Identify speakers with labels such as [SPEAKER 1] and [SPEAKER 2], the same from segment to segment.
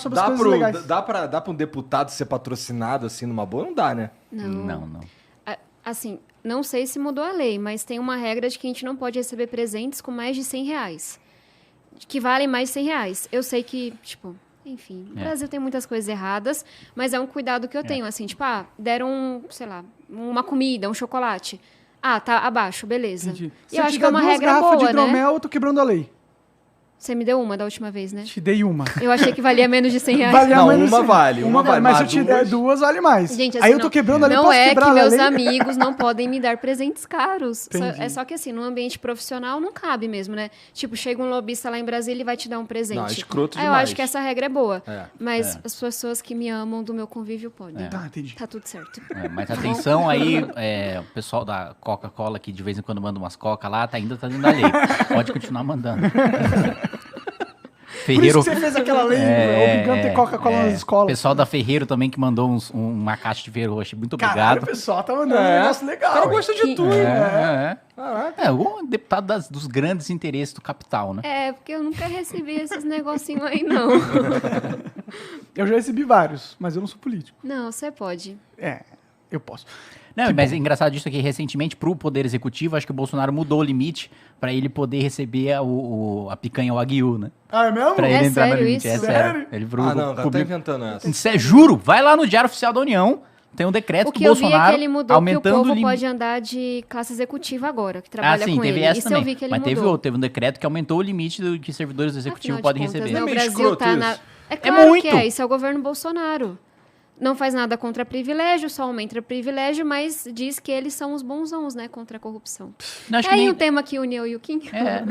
[SPEAKER 1] sobre as coisas legais.
[SPEAKER 2] Dá pra um deputado ser patrocinado assim numa boa? Não dá, né?
[SPEAKER 3] Não.
[SPEAKER 4] Assim, não sei se mudou a lei, mas tem uma regra de que a gente não pode receber presentes com mais de R$100. Que valem mais de R$100. Eu sei que, tipo... Enfim, o Brasil tem muitas coisas erradas, mas é um cuidado que eu tenho, assim, tipo, deram, sei lá, uma comida, um chocolate. Tá abaixo, beleza.
[SPEAKER 1] Entendi.
[SPEAKER 4] E eu acho que é uma regra
[SPEAKER 1] garrafas de
[SPEAKER 4] boa, né?
[SPEAKER 1] hidromel, eu tô quebrando a lei.
[SPEAKER 4] Você me deu uma da última vez, né?
[SPEAKER 1] Te dei uma.
[SPEAKER 4] Eu achei que valia menos de R$100.
[SPEAKER 1] Valia
[SPEAKER 2] Não,
[SPEAKER 1] menos
[SPEAKER 2] uma
[SPEAKER 1] de-
[SPEAKER 2] vale, uma vale.
[SPEAKER 1] Mas se eu te der duas, vale mais.
[SPEAKER 4] Gente, assim,
[SPEAKER 1] Aí eu tô quebrando a lei,
[SPEAKER 4] não
[SPEAKER 1] posso
[SPEAKER 4] é
[SPEAKER 1] quebrar
[SPEAKER 4] que
[SPEAKER 1] a
[SPEAKER 4] meus
[SPEAKER 1] lei?
[SPEAKER 4] amigos não podem me dar presentes caros.
[SPEAKER 1] Entendi.
[SPEAKER 4] É só que assim, no ambiente profissional não cabe mesmo, né? Tipo, chega um lobista lá em Brasília e vai te dar um presente.
[SPEAKER 2] Não, é escroto
[SPEAKER 4] Aí eu
[SPEAKER 2] demais.
[SPEAKER 4] acho que essa regra é boa.
[SPEAKER 2] É.
[SPEAKER 4] Mas as pessoas que me amam do meu convívio podem.
[SPEAKER 1] Tá, entendi.
[SPEAKER 4] Tá tudo certo.
[SPEAKER 3] Mas atenção aí, o pessoal da Coca-Cola, que de vez em quando manda umas Coca lá, ainda tá dentro da lei. Pode continuar mandando.
[SPEAKER 1] Por isso que você fez aquela lei obrigando a ter Coca-Cola nas escolas.
[SPEAKER 3] Pessoal da Ferreiro tambtambém que mandou uma caixa de Ferreiro Rocher. Muito obrigado.
[SPEAKER 1] Caralho, o pessoal tá mandando um negócio legal.
[SPEAKER 2] O cara gosta de tudo.
[SPEAKER 3] O deputado dos grandes interesses do capital, né?
[SPEAKER 4] Porque eu nunca recebi esses negocinhos aí, não.
[SPEAKER 1] Eu já recebi vários, mas eu não sou político.
[SPEAKER 4] Não, você pode.
[SPEAKER 1] Eu posso.
[SPEAKER 3] Não, mas é engraçado isso aqui, recentemente, pro Poder Executivo, acho que o Bolsonaro mudou o limite para ele poder receber a picanha Wagyu, né?
[SPEAKER 1] Ah, é mesmo?
[SPEAKER 3] Pra ele entrar no
[SPEAKER 4] sério
[SPEAKER 3] limite.
[SPEAKER 4] isso?
[SPEAKER 3] É sério. Ele
[SPEAKER 2] Não, cara, tá inventando essa.
[SPEAKER 3] Isso é, juro, vai lá no Diário Oficial da União, tem um decreto
[SPEAKER 4] O
[SPEAKER 3] do
[SPEAKER 4] que eu vi é
[SPEAKER 3] Bolsonaro
[SPEAKER 4] que ele mudou que o
[SPEAKER 3] aumentando
[SPEAKER 4] povo
[SPEAKER 3] limite.
[SPEAKER 4] pode andar de classe executiva agora, que trabalha
[SPEAKER 3] sim,
[SPEAKER 4] com
[SPEAKER 3] teve
[SPEAKER 4] ele.
[SPEAKER 3] essa
[SPEAKER 4] Isso
[SPEAKER 3] também.
[SPEAKER 4] eu vi que ele
[SPEAKER 3] Mas
[SPEAKER 4] mudou.
[SPEAKER 3] teve outro, teve um decreto que aumentou o limite do que servidores do executivo
[SPEAKER 4] Afinal de
[SPEAKER 3] podem
[SPEAKER 4] contas,
[SPEAKER 3] receber.
[SPEAKER 4] né,
[SPEAKER 2] Não é
[SPEAKER 4] o
[SPEAKER 2] meio
[SPEAKER 4] Brasil tá
[SPEAKER 2] escroto
[SPEAKER 4] na...
[SPEAKER 2] isso?
[SPEAKER 4] É claro
[SPEAKER 3] muito.
[SPEAKER 4] que é, isso é o governo Bolsonaro. Não faz nada contra privilégio, só aumenta privilégio, mas diz que eles são os bonzãos, né, contra a corrupção.
[SPEAKER 3] Não, acho
[SPEAKER 4] É
[SPEAKER 3] que
[SPEAKER 4] aí
[SPEAKER 3] nem-
[SPEAKER 4] um tema que une eu e o Kim.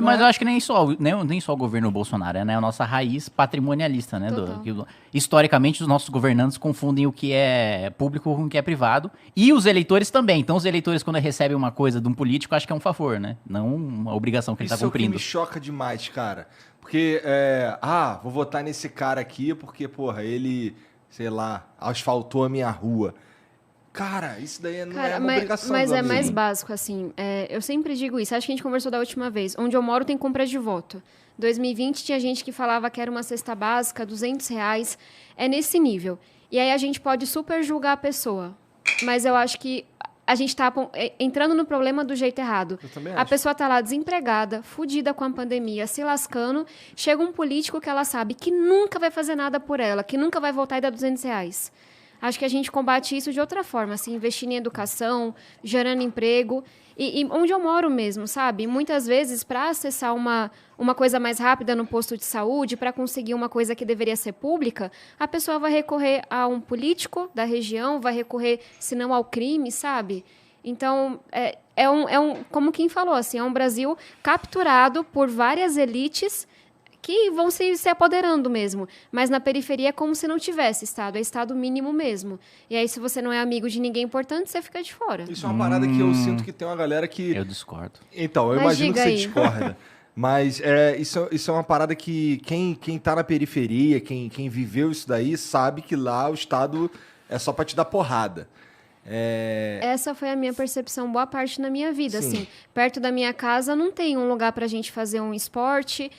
[SPEAKER 3] Mas eu acho que nem só o governo Bolsonaro, né? A nossa raiz patrimonialista, né?
[SPEAKER 4] Total.
[SPEAKER 3] Historicamente, os nossos governantes confundem o que é público com o que é privado. E os eleitores também. Então, os eleitores, quando recebem uma coisa de um político, acho que é um favor, né? Não uma obrigação que ele
[SPEAKER 2] Isso
[SPEAKER 3] está cumprindo.
[SPEAKER 2] é o que me choca demais, cara. Porque, vou votar nesse cara aqui porque, porra, ele, sei lá, asfaltou a minha rua. Cara, isso daí não é uma obrigação.
[SPEAKER 4] Mas
[SPEAKER 2] do
[SPEAKER 4] é
[SPEAKER 2] amigo.
[SPEAKER 4] mais básico, assim. Eu sempre digo isso. Acho que a gente conversou da última vez. Onde eu moro tem compra de voto. 2020 tinha gente que falava que era uma cesta básica, R$200. É nesse nível. E aí a gente pode super julgar a pessoa. Mas eu acho que a gente tá entrando no problema do jeito errado.
[SPEAKER 2] Eu também
[SPEAKER 4] A
[SPEAKER 2] acho.
[SPEAKER 4] pessoa tá lá desempregada, fudida com a pandemia, se lascando. Chega um político que ela sabe que nunca vai fazer nada por ela, que nunca vai voltar e dar R$200. Acho que a gente combate isso de outra forma, assim, investindo em educação, gerando emprego. E onde eu moro mesmo, sabe? Muitas vezes, para acessar uma coisa mais rápida no posto de saúde, para conseguir uma coisa que deveria ser pública, a pessoa vai recorrer a um político da região, vai recorrer, se não ao crime, sabe? Então, como quem falou, assim, é um Brasil capturado por várias elites que vão se apoderando mesmo. Mas na periferia é como se não tivesse Estado. É Estado mínimo mesmo. E aí, se você não é amigo de ninguém importante, você fica de fora.
[SPEAKER 2] Isso é uma parada que eu sinto que tem uma galera que...
[SPEAKER 3] Eu discordo.
[SPEAKER 2] Então, eu
[SPEAKER 4] Mas
[SPEAKER 2] imagino que
[SPEAKER 4] diga
[SPEAKER 2] você
[SPEAKER 4] aí.
[SPEAKER 2] discorda. Mas isso é uma parada que quem tá na periferia, quem viveu isso daí, sabe que lá o Estado é só pra te dar porrada.
[SPEAKER 4] Essa foi a minha percepção boa parte na minha vida.
[SPEAKER 2] Sim.
[SPEAKER 4] Assim, perto da minha casa não tem um lugar pra gente fazer um esporte,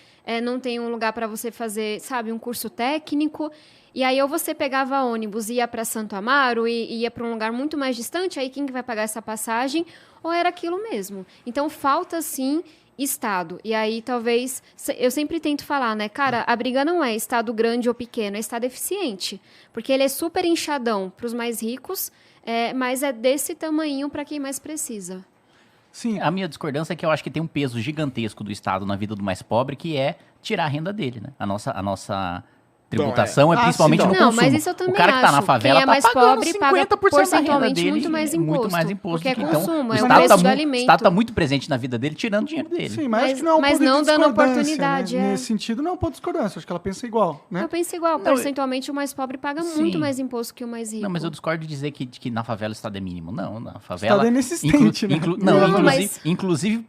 [SPEAKER 4] não tem um lugar pra você fazer, sabe, um curso técnico. E aí ou você pegava ônibus e ia pra Santo Amaro e ia pra um lugar muito mais distante, aí quem que vai pagar essa passagem? Ou era aquilo mesmo. Então falta, sim, Estado. E aí, talvez... Eu sempre tento falar, né? Cara, a briga não é Estado grande ou pequeno, é Estado eficiente. Porque ele é super inchadão para os mais ricos, mas é desse tamanhinho para quem mais precisa.
[SPEAKER 1] Sim,
[SPEAKER 3] A minha discordância é que eu acho que tem um peso gigantesco do Estado na vida do mais pobre, que é tirar a renda dele, né? A nossa tributação é principalmente
[SPEAKER 2] sim,
[SPEAKER 3] no
[SPEAKER 4] não,
[SPEAKER 3] consumo.
[SPEAKER 4] mas isso eu também
[SPEAKER 3] o cara que tá na
[SPEAKER 4] acho.
[SPEAKER 3] favela
[SPEAKER 4] Quem é mais
[SPEAKER 3] tá pagando
[SPEAKER 4] pobre paga
[SPEAKER 3] 50% da renda
[SPEAKER 4] percentualmente
[SPEAKER 3] dele,
[SPEAKER 4] muito mais
[SPEAKER 3] muito mais
[SPEAKER 4] imposto,
[SPEAKER 3] imposto.
[SPEAKER 4] porque é
[SPEAKER 3] que, então,
[SPEAKER 4] consumo,
[SPEAKER 3] o
[SPEAKER 4] é o
[SPEAKER 3] Estado
[SPEAKER 4] preço
[SPEAKER 3] tá
[SPEAKER 4] do
[SPEAKER 3] mu-
[SPEAKER 4] alimento.
[SPEAKER 3] O Estado tá muito presente na vida dele, tirando dinheiro dele.
[SPEAKER 1] sim, mas acho
[SPEAKER 4] Mas-
[SPEAKER 1] que não é um
[SPEAKER 4] mas
[SPEAKER 1] ponto
[SPEAKER 4] não
[SPEAKER 1] de
[SPEAKER 4] dando
[SPEAKER 1] discordância,
[SPEAKER 4] oportunidade,
[SPEAKER 1] né? Nesse sentido, não é um ponto de discordância. Acho que ela pensa igual, né?
[SPEAKER 4] Eu penso igual,
[SPEAKER 3] Não,
[SPEAKER 4] percentualmente o mais pobre paga
[SPEAKER 3] Sim.
[SPEAKER 4] muito mais imposto que o mais rico.
[SPEAKER 3] Não, mas eu discordo de dizer que na favela o Estado é mínimo. Não, na favela...
[SPEAKER 1] Estado é inexistente, né?
[SPEAKER 4] Não, mas-
[SPEAKER 3] Inclusive,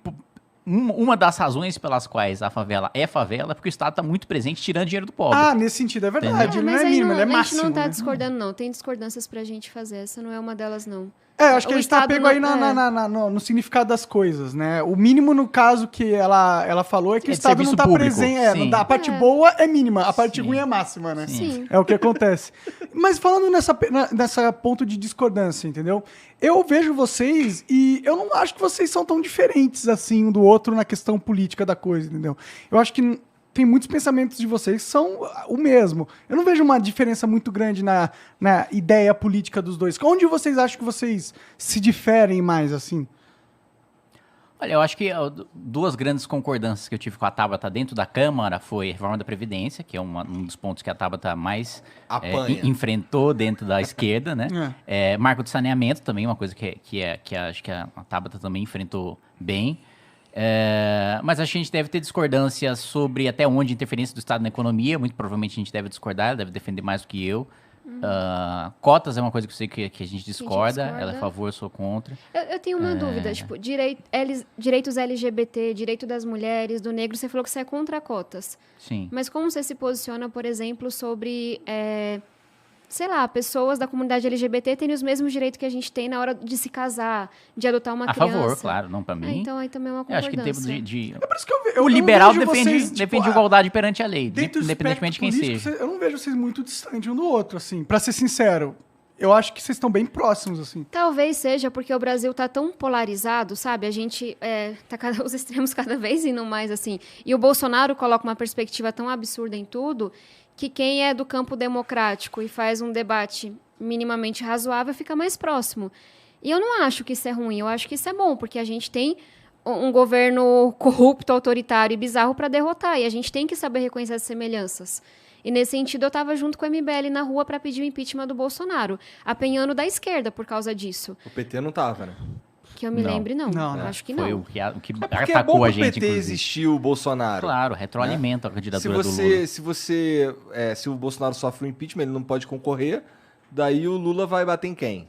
[SPEAKER 3] uma das razões pelas quais a favela é porque o Estado está muito presente tirando dinheiro do pobre.
[SPEAKER 1] Ah, nesse sentido é verdade.
[SPEAKER 3] Entendeu?
[SPEAKER 1] Ele não
[SPEAKER 4] mas
[SPEAKER 1] é
[SPEAKER 4] aí
[SPEAKER 1] mínimo, ele é
[SPEAKER 4] a gente
[SPEAKER 1] máximo.
[SPEAKER 4] não tá
[SPEAKER 1] né?
[SPEAKER 4] discordando, não. Tem discordâncias pra gente fazer. Essa não é uma delas, não.
[SPEAKER 1] acho que
[SPEAKER 4] O
[SPEAKER 1] a gente tá
[SPEAKER 4] Estado
[SPEAKER 1] pego
[SPEAKER 4] não-
[SPEAKER 1] aí no significado das coisas, né? O mínimo, no caso, que ela falou é que o
[SPEAKER 3] de
[SPEAKER 1] Estado não
[SPEAKER 3] serviço
[SPEAKER 1] tá
[SPEAKER 3] público,
[SPEAKER 1] presente.
[SPEAKER 3] sim.
[SPEAKER 1] A parte boa é mínima, a parte
[SPEAKER 3] Sim.
[SPEAKER 1] ruim é máxima, né?
[SPEAKER 4] Sim.
[SPEAKER 1] É o que acontece. Mas falando nessa ponto de discordância, entendeu? Eu vejo vocês e eu não acho que vocês são tão diferentes assim um do outro na questão política da coisa, entendeu? Eu acho que tem muitos pensamentos de vocês que são o mesmo. Eu não vejo uma diferença muito grande na ideia política dos dois. Onde vocês acham que vocês se diferem mais, assim?
[SPEAKER 3] Olha, eu acho que duas grandes concordâncias que eu tive com a Tabata dentro da Câmara foi a reforma da Previdência, que é um dos pontos que a Tabata mais
[SPEAKER 2] Apanha.
[SPEAKER 3] enfrentou dentro da esquerda, né? Marco de saneamento também, uma coisa que acho que a Tabata também enfrentou bem. Mas acho que a gente deve ter discordâncias sobre até onde a interferência do Estado na economia. Muito provavelmente a gente deve discordar, ela deve defender mais do que eu. Cotas é uma coisa que eu sei que a gente discorda. Ela é a favor, eu sou contra.
[SPEAKER 4] Eu tenho uma dúvida, tipo, direitos LGBT, direito das mulheres, do negro, você falou que você é contra cotas.
[SPEAKER 3] Sim.
[SPEAKER 4] Mas como você se posiciona, por exemplo, sobre, sei lá, pessoas da comunidade LGBT terem os mesmos direitos que a gente tem na hora de se casar, de adotar uma
[SPEAKER 3] A
[SPEAKER 4] criança?
[SPEAKER 3] favor, claro, não pra mim.
[SPEAKER 4] Então aí também é uma
[SPEAKER 3] Eu acho que em
[SPEAKER 4] concordância.
[SPEAKER 3] termos de
[SPEAKER 1] É por isso que eu
[SPEAKER 3] o
[SPEAKER 1] não
[SPEAKER 3] liberal
[SPEAKER 1] vejo
[SPEAKER 3] defende,
[SPEAKER 1] vocês, tipo,
[SPEAKER 3] defende igualdade perante a lei,
[SPEAKER 1] dentro do
[SPEAKER 3] independentemente de quem
[SPEAKER 1] espectro político,
[SPEAKER 3] seja.
[SPEAKER 1] eu não vejo vocês muito distantes um do outro, assim. Pra ser sincero, eu acho que vocês estão bem próximos, assim.
[SPEAKER 4] Talvez seja porque o Brasil tá tão polarizado, sabe? A gente os extremos cada vez indo mais assim. E o Bolsonaro coloca uma perspectiva tão absurda em tudo que quem é do campo democrático e faz um debate minimamente razoável fica mais próximo. E eu não acho que isso é ruim, eu acho que isso é bom, porque a gente tem um governo corrupto, autoritário e bizarro para derrotar, e a gente tem que saber reconhecer as semelhanças. E nesse sentido, eu estava junto com o MBL na rua para pedir o impeachment do Bolsonaro, apanhando da esquerda por causa disso.
[SPEAKER 2] O PT não tava, né?
[SPEAKER 4] Que eu me
[SPEAKER 3] Não.
[SPEAKER 4] lembre, não.
[SPEAKER 1] Não,
[SPEAKER 4] Eu
[SPEAKER 1] né?
[SPEAKER 4] acho que
[SPEAKER 3] Foi
[SPEAKER 4] não.
[SPEAKER 3] o que
[SPEAKER 2] Porque é bom
[SPEAKER 3] atacou a
[SPEAKER 2] pro
[SPEAKER 3] gente,
[SPEAKER 2] PT
[SPEAKER 3] inclusive.
[SPEAKER 2] existir o Bolsonaro.
[SPEAKER 3] Claro, retroalimenta a
[SPEAKER 2] Se
[SPEAKER 3] candidatura do Lula.
[SPEAKER 2] se o Bolsonaro sofre um impeachment, ele não pode concorrer, daí o Lula vai bater em quem?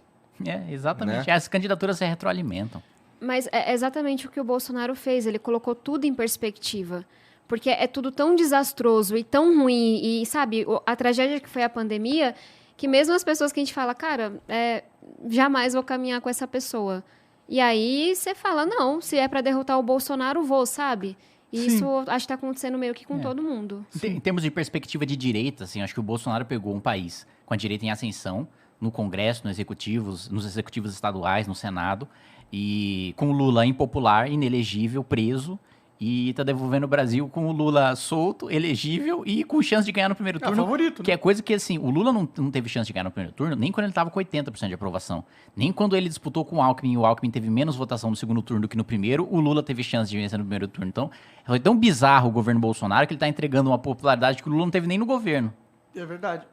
[SPEAKER 3] Exatamente.
[SPEAKER 2] Né?
[SPEAKER 3] As candidaturas se retroalimentam.
[SPEAKER 4] Mas é exatamente o que o Bolsonaro fez. Ele colocou tudo em perspectiva. Porque é tudo tão desastroso e tão ruim. E, sabe, a tragédia que foi a pandemia, que mesmo as pessoas que a gente fala, cara, jamais vou caminhar com essa pessoa. E aí você fala, não, se é para derrotar o Bolsonaro, vou, sabe? E
[SPEAKER 1] Sim.
[SPEAKER 4] isso acho que está acontecendo meio que com todo mundo.
[SPEAKER 3] Em termos de perspectiva de direita, assim, acho que o Bolsonaro pegou um país com a direita em ascensão, no Congresso, nos executivos estaduais, no Senado, e com o Lula impopular, inelegível, preso, e tá devolvendo o Brasil com o Lula solto, elegível e com chance de ganhar no primeiro turno.
[SPEAKER 1] favorito, né?
[SPEAKER 3] Que é coisa que, assim, o Lula não teve chance de ganhar no primeiro turno, nem quando ele tava com 80% de aprovação. Nem quando ele disputou com o Alckmin e o Alckmin teve menos votação no segundo turno do que no primeiro, o Lula teve chance de vencer no primeiro turno. Então, foi tão bizarro o governo Bolsonaro que ele tá entregando uma popularidade que o Lula não teve nem no governo.
[SPEAKER 1] É verdade.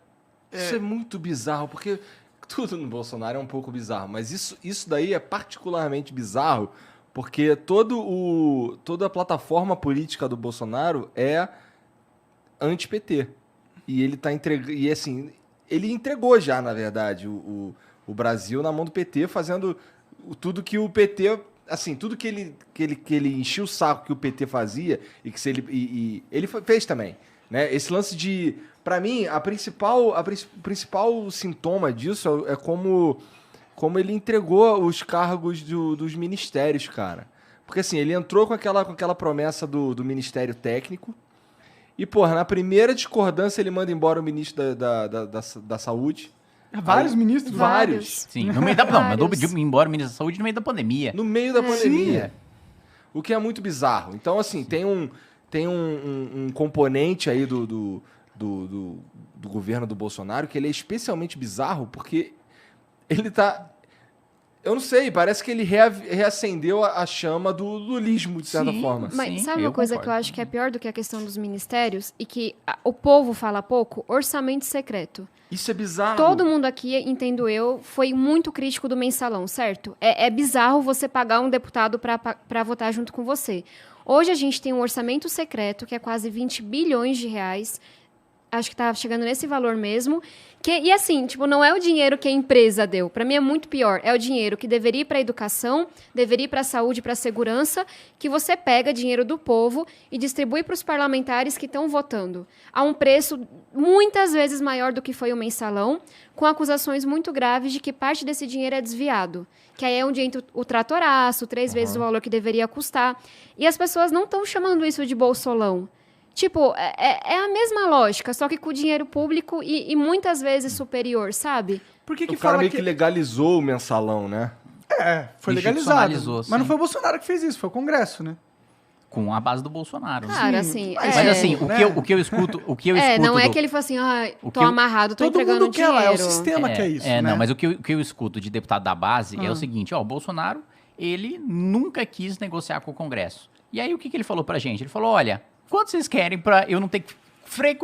[SPEAKER 2] Isso é muito bizarro, porque tudo no Bolsonaro é um pouco bizarro, mas isso daí é particularmente bizarro, porque toda a plataforma política do Bolsonaro é anti-PT. E ele tá entregando. E assim, ele entregou já, na verdade, o Brasil na mão do PT, fazendo tudo que o PT. Assim, tudo que ele enchia o saco que o PT fazia, e que se ele. ele fez também. Né? Esse lance de. Pra mim, o principal sintoma disso é como ele entregou os cargos dos ministérios, cara. Porque assim, ele entrou com aquela promessa do Ministério Técnico. E, porra, na primeira discordância ele manda embora o ministro da Saúde.
[SPEAKER 1] Vários ministros?
[SPEAKER 2] Vários.
[SPEAKER 3] Sim, no meio da... Não, mandou
[SPEAKER 4] Vários.
[SPEAKER 3] embora o ministro da Saúde no meio da pandemia.
[SPEAKER 2] No meio da pandemia. O que é muito bizarro. Então, assim, tem um componente aí do governo do Bolsonaro que ele é especialmente bizarro porque ele tá... Eu não sei, parece que ele reacendeu a chama do lulismo, de certa
[SPEAKER 3] Sim,
[SPEAKER 2] forma.
[SPEAKER 4] Mas
[SPEAKER 3] Sim,
[SPEAKER 4] sabe uma
[SPEAKER 3] eu
[SPEAKER 4] coisa
[SPEAKER 3] concordo.
[SPEAKER 4] que eu acho que é pior do que a questão dos ministérios? E que o povo fala pouco? Orçamento secreto.
[SPEAKER 2] Isso é bizarro.
[SPEAKER 4] Todo mundo aqui, entendo eu, foi muito crítico do mensalão, certo? É bizarro você pagar um deputado para votar junto com você. Hoje a gente tem um orçamento secreto, que é quase 20 bilhões de reais, Acho que tá chegando nesse valor mesmo. E assim, tipo, não é o dinheiro que a empresa deu. Para mim é muito pior. É o dinheiro que deveria ir para a educação, deveria ir para a saúde, para a segurança, que você pega dinheiro do povo e distribui para os parlamentares que estão votando. A um preço muitas vezes maior do que foi o mensalão, com acusações muito graves de que parte desse dinheiro é desviado. Que aí é onde entra o tratoraço, 3 vezes o valor que deveria custar. E as pessoas não estão chamando isso de bolsolão. Tipo, é a mesma lógica, só que com dinheiro público e muitas vezes superior, sabe?
[SPEAKER 1] Por que
[SPEAKER 2] O cara
[SPEAKER 1] fala
[SPEAKER 2] meio que legalizou o mensalão, né?
[SPEAKER 1] Foi legalizado.
[SPEAKER 3] Institucionalizou,
[SPEAKER 1] Mas não
[SPEAKER 3] sim.
[SPEAKER 1] foi o Bolsonaro que fez isso, foi o Congresso, né?
[SPEAKER 3] Com a base do Bolsonaro. né?
[SPEAKER 4] Cara,
[SPEAKER 1] Sim,
[SPEAKER 4] assim...
[SPEAKER 1] mas
[SPEAKER 3] Mas assim,
[SPEAKER 1] né?
[SPEAKER 3] o que eu escuto... O que eu escuto
[SPEAKER 4] não é
[SPEAKER 3] do-
[SPEAKER 4] que ele falou assim,
[SPEAKER 3] o
[SPEAKER 4] tô
[SPEAKER 3] que eu-
[SPEAKER 4] amarrado, tô
[SPEAKER 1] Todo
[SPEAKER 4] entregando
[SPEAKER 1] mundo quer
[SPEAKER 4] dinheiro.
[SPEAKER 1] lá, é o sistema que é isso, né?
[SPEAKER 3] Não, mas o que eu escuto de deputado da base é o seguinte, ó, o Bolsonaro, ele nunca quis negociar com o Congresso. E aí, o que ele falou pra gente? Ele falou, olha, quanto vocês querem pra eu não ter que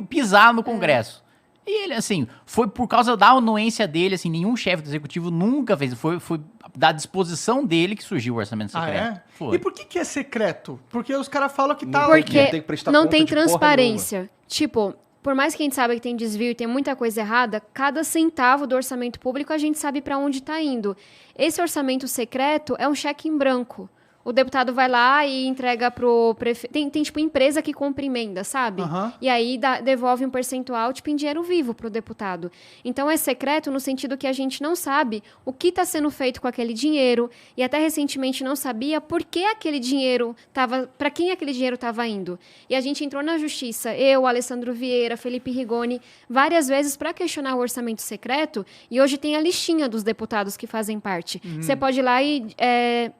[SPEAKER 3] pisar no Congresso? E ele, assim, foi por causa da anuência dele, assim, nenhum chefe do executivo nunca fez, foi da disposição dele que surgiu o orçamento secreto.
[SPEAKER 1] Ah, é?
[SPEAKER 3] Foi.
[SPEAKER 1] E por que é secreto? Porque os caras falam que tá
[SPEAKER 2] Não
[SPEAKER 1] lá.
[SPEAKER 2] tem
[SPEAKER 4] Porque
[SPEAKER 2] que prestar
[SPEAKER 4] não
[SPEAKER 2] conta
[SPEAKER 4] tem
[SPEAKER 2] de porra
[SPEAKER 4] transparência. Tipo, por mais que a gente saiba que tem desvio e tem muita coisa errada, cada centavo do orçamento público a gente sabe para onde está indo. Esse orçamento secreto é um cheque em branco. O deputado vai lá e entrega pro prefeito. Tem tipo empresa que compra emenda, sabe?
[SPEAKER 1] Aham.
[SPEAKER 4] E aí devolve um percentual tipo em dinheiro vivo pro deputado. Então é secreto no sentido que a gente não sabe o que está sendo feito com aquele dinheiro e até recentemente não sabia por que aquele dinheiro estava, para quem aquele dinheiro estava indo. E a gente entrou na justiça, eu, Alessandro Vieira, Felipe Rigoni, várias vezes para questionar o orçamento secreto e hoje tem a listinha dos deputados que fazem parte. Você pode ir lá e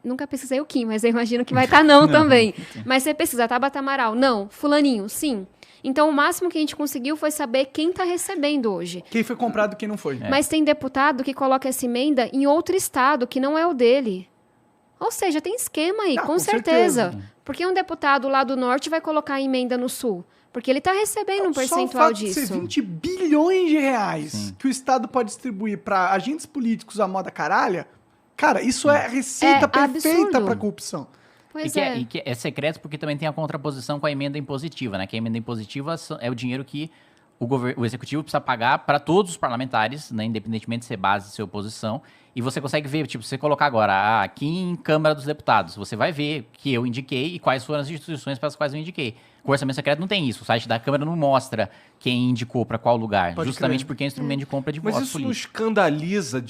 [SPEAKER 4] nunca pesquisei o Kim, mas eu imagino que vai estar não também. Mas você pesquisa, Tabata Amaral, não. Fulaninho, sim. Então, o máximo que a gente conseguiu foi saber quem está recebendo hoje.
[SPEAKER 1] Quem foi comprado e quem não foi.
[SPEAKER 4] Mas tem deputado que coloca essa emenda em outro estado, que não é o dele. Ou seja, tem esquema aí, com certeza. Porque um deputado lá do norte vai colocar a emenda no sul? Porque ele está recebendo um percentual
[SPEAKER 1] Só o fato
[SPEAKER 4] disso.
[SPEAKER 1] de ser 20 bilhões de reais que o Estado pode distribuir para agentes políticos à moda caralha, cara, isso é receita
[SPEAKER 4] É
[SPEAKER 1] perfeita
[SPEAKER 4] absurdo.
[SPEAKER 1] para corrupção.
[SPEAKER 4] Pois
[SPEAKER 3] E que é secreto porque também tem a contraposição com a emenda impositiva, né? Que a emenda impositiva é o dinheiro que o executivo precisa pagar para todos os parlamentares, né? Independentemente de ser base, de ser oposição. E você consegue ver, tipo, se você colocar agora aqui em Câmara dos Deputados, você vai ver que eu indiquei e quais foram as instituições para as quais eu indiquei. Com o orçamento secreto não tem isso. O site da Câmara não mostra quem indicou para qual lugar.
[SPEAKER 1] Pode
[SPEAKER 3] Justamente
[SPEAKER 1] crer.
[SPEAKER 3] porque é instrumento de compra de
[SPEAKER 2] Mas
[SPEAKER 3] votos
[SPEAKER 2] isso não
[SPEAKER 3] políticos.
[SPEAKER 2] escandaliza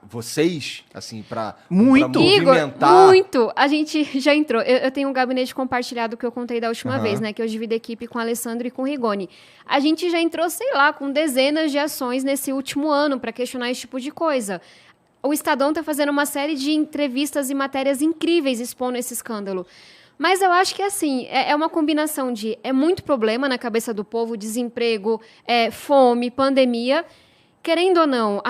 [SPEAKER 2] vocês, assim, pra
[SPEAKER 3] Muito.
[SPEAKER 4] Igor,
[SPEAKER 2] movimentar...
[SPEAKER 4] muito. A gente já entrou. Eu tenho um gabinete compartilhado que eu contei da última
[SPEAKER 2] Aham.
[SPEAKER 4] vez, né? Que eu dividi a equipe com o Alessandro e com o Rigoni. A gente já entrou, sei lá, com dezenas de ações nesse último ano para questionar esse tipo de coisa. O Estadão está fazendo uma série de entrevistas e matérias incríveis expondo esse escândalo. Mas eu acho que, assim, é uma combinação de... É muito problema na cabeça do povo, desemprego, fome, pandemia. Querendo ou não,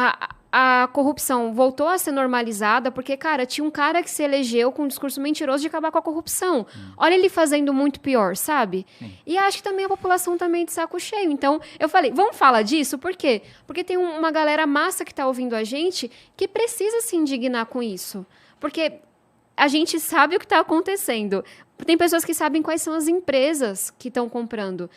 [SPEAKER 4] a corrupção voltou a ser normalizada porque, cara, tinha um cara que se elegeu com um discurso mentiroso de acabar com a corrupção. Olha ele fazendo muito pior, sabe? E acho que também a população também de saco cheio. Então, eu falei, vamos falar disso? Por quê? Porque tem uma galera massa que tá ouvindo a gente que precisa se indignar com isso. Porque a gente sabe o que está acontecendo. Tem pessoas que sabem quais são as empresas que estão comprando.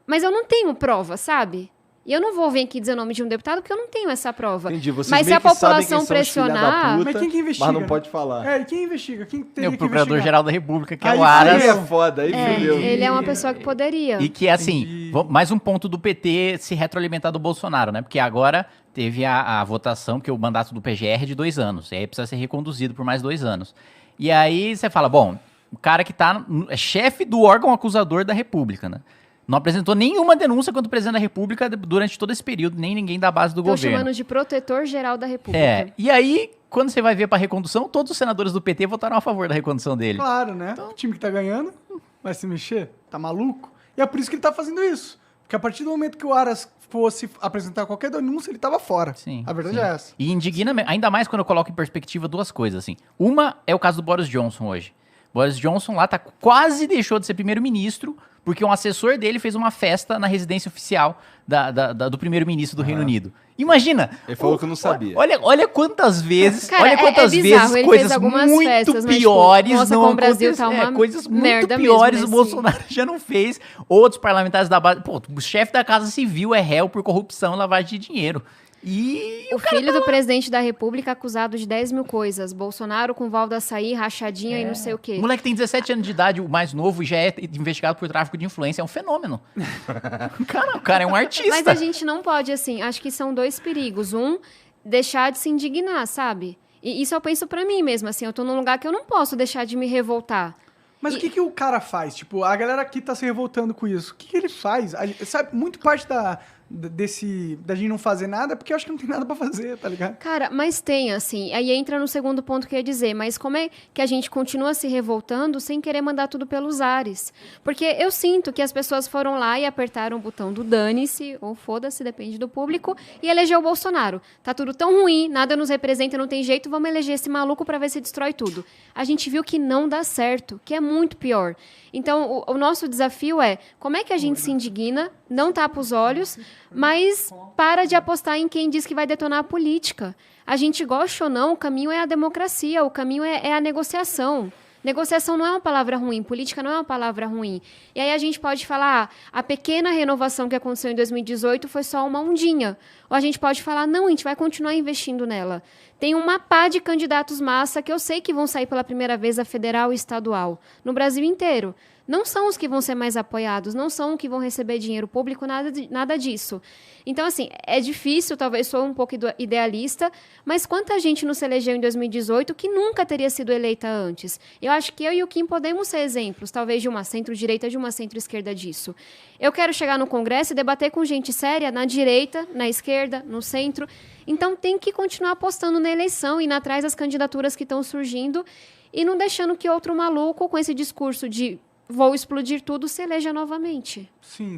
[SPEAKER 4] Mas eu não tenho prova, sabe? E eu não vou vir aqui dizer o nome de um deputado porque eu não tenho essa prova.
[SPEAKER 2] Entendi, vocês
[SPEAKER 4] Mas se
[SPEAKER 2] meio
[SPEAKER 4] a
[SPEAKER 2] que sabem quem
[SPEAKER 4] população
[SPEAKER 2] são os filha da
[SPEAKER 4] pressionar...
[SPEAKER 2] puta,
[SPEAKER 1] Mas quem que investiga?
[SPEAKER 2] Mas não pode falar.
[SPEAKER 1] E quem investiga? Quem teria
[SPEAKER 3] É o
[SPEAKER 1] que
[SPEAKER 3] Procurador-Geral da República, que é
[SPEAKER 1] Aí
[SPEAKER 3] o
[SPEAKER 1] sim,
[SPEAKER 3] Aras.
[SPEAKER 2] Aí é foda, aí fudeu.
[SPEAKER 4] ele é uma pessoa que poderia.
[SPEAKER 3] E que, assim,
[SPEAKER 1] Entendi.
[SPEAKER 3] mais um ponto do PT se retroalimentar do Bolsonaro, né? Porque agora teve a votação, que o mandato do PGR é de 2 anos. E aí precisa ser reconduzido por mais 2 anos. E aí você fala, bom, o cara que é chefe do órgão acusador da República, né? Não apresentou nenhuma denúncia contra o presidente da República durante todo esse período, nem ninguém da base do
[SPEAKER 4] Estão
[SPEAKER 3] governo.
[SPEAKER 4] chamando de protetor-geral da República.
[SPEAKER 3] E aí, quando você vai ver pra recondução, todos os senadores do PT votaram a favor da recondução dele.
[SPEAKER 1] Claro, né? O time que tá ganhando vai se mexer? Tá maluco? E é por isso que ele tá fazendo isso. Porque a partir do momento que o Aras fosse apresentar qualquer denúncia, ele tava fora.
[SPEAKER 3] Sim,
[SPEAKER 1] A verdade
[SPEAKER 3] sim.
[SPEAKER 1] é essa.
[SPEAKER 3] E indigna, ainda mais quando eu coloco em perspectiva 2 coisas, assim. Uma é o caso do Boris Johnson hoje. Boris Johnson lá quase deixou de ser primeiro-ministro porque um assessor dele fez uma festa na residência oficial do primeiro-ministro do Reino Unido. Imagina!
[SPEAKER 2] Ele falou que não sabia.
[SPEAKER 3] Olha quantas vezes,
[SPEAKER 4] Cara,
[SPEAKER 3] olha quantas
[SPEAKER 4] bizarro,
[SPEAKER 3] vezes
[SPEAKER 4] ele
[SPEAKER 3] coisas
[SPEAKER 4] fez algumas
[SPEAKER 3] muito
[SPEAKER 4] festas, mas,
[SPEAKER 3] piores
[SPEAKER 4] tipo, nossa,
[SPEAKER 3] não
[SPEAKER 4] como o Brasil tá
[SPEAKER 3] aconteceram.
[SPEAKER 4] uma
[SPEAKER 3] Coisas muito
[SPEAKER 4] merda
[SPEAKER 3] piores
[SPEAKER 4] mesmo,
[SPEAKER 3] o Bolsonaro já não fez. Outros parlamentares da base... Pô, o chefe da Casa Civil é réu por corrupção e lavagem de dinheiro. E
[SPEAKER 4] o filho do presidente da República acusado de 10 mil coisas. Bolsonaro com Val do Açaí, rachadinha e não sei o quê.
[SPEAKER 3] O moleque tem 17 anos de idade, o mais novo, e já é investigado por tráfico de influência. É um fenômeno. O cara é um artista.
[SPEAKER 4] Mas a gente não pode, assim, acho que são dois perigos. Um, deixar de se indignar, sabe? E isso eu penso pra mim mesmo, assim, eu tô num lugar que eu não posso deixar de me revoltar.
[SPEAKER 1] Mas o que o cara faz? Tipo, a galera aqui tá se revoltando com isso. O que ele faz? Sabe, muito parte da gente não fazer nada, porque eu acho que não tem nada pra fazer, tá ligado?
[SPEAKER 4] Cara, mas tem, assim, aí entra no segundo ponto que eu ia dizer, mas como é que a gente continua se revoltando sem querer mandar tudo pelos ares? Porque eu sinto que as pessoas foram lá e apertaram o botão do dane-se, ou foda-se, depende do público, e elegeu o Bolsonaro. Tá tudo tão ruim, nada nos representa, não tem jeito, vamos eleger esse maluco pra ver se destrói tudo. A gente viu que não dá certo, que é muito pior. Então, o nosso desafio é, como é que a gente se indigna, não tapa os olhos, mas para de apostar em quem diz que vai detonar a política. A gente gosta ou não, o caminho é a democracia, o caminho é a negociação. Negociação não é uma palavra ruim, política não é uma palavra ruim. E aí a gente pode falar, a pequena renovação que aconteceu em 2018 foi só uma ondinha. Ou a gente pode falar, não, a gente vai continuar investindo nela. Tem uma pá de candidatos massa que eu sei que vão sair pela primeira vez a federal e estadual, no Brasil inteiro. Não são os que vão ser mais apoiados, não são os que vão receber dinheiro público, nada disso. Então, assim, é difícil, talvez sou um pouco idealista, mas quanta gente não se elegeu em 2018 que nunca teria sido eleita antes? Eu acho que eu e o Kim podemos ser exemplos, talvez de uma centro-direita, de uma centro-esquerda disso. Eu quero chegar no Congresso e debater com gente séria na direita, na esquerda, no centro. Então, tem que continuar apostando na eleição, indo atrás das candidaturas que estão surgindo e não deixando que outro maluco com esse discurso de vou explodir tudo, se eleja novamente.
[SPEAKER 1] Sim.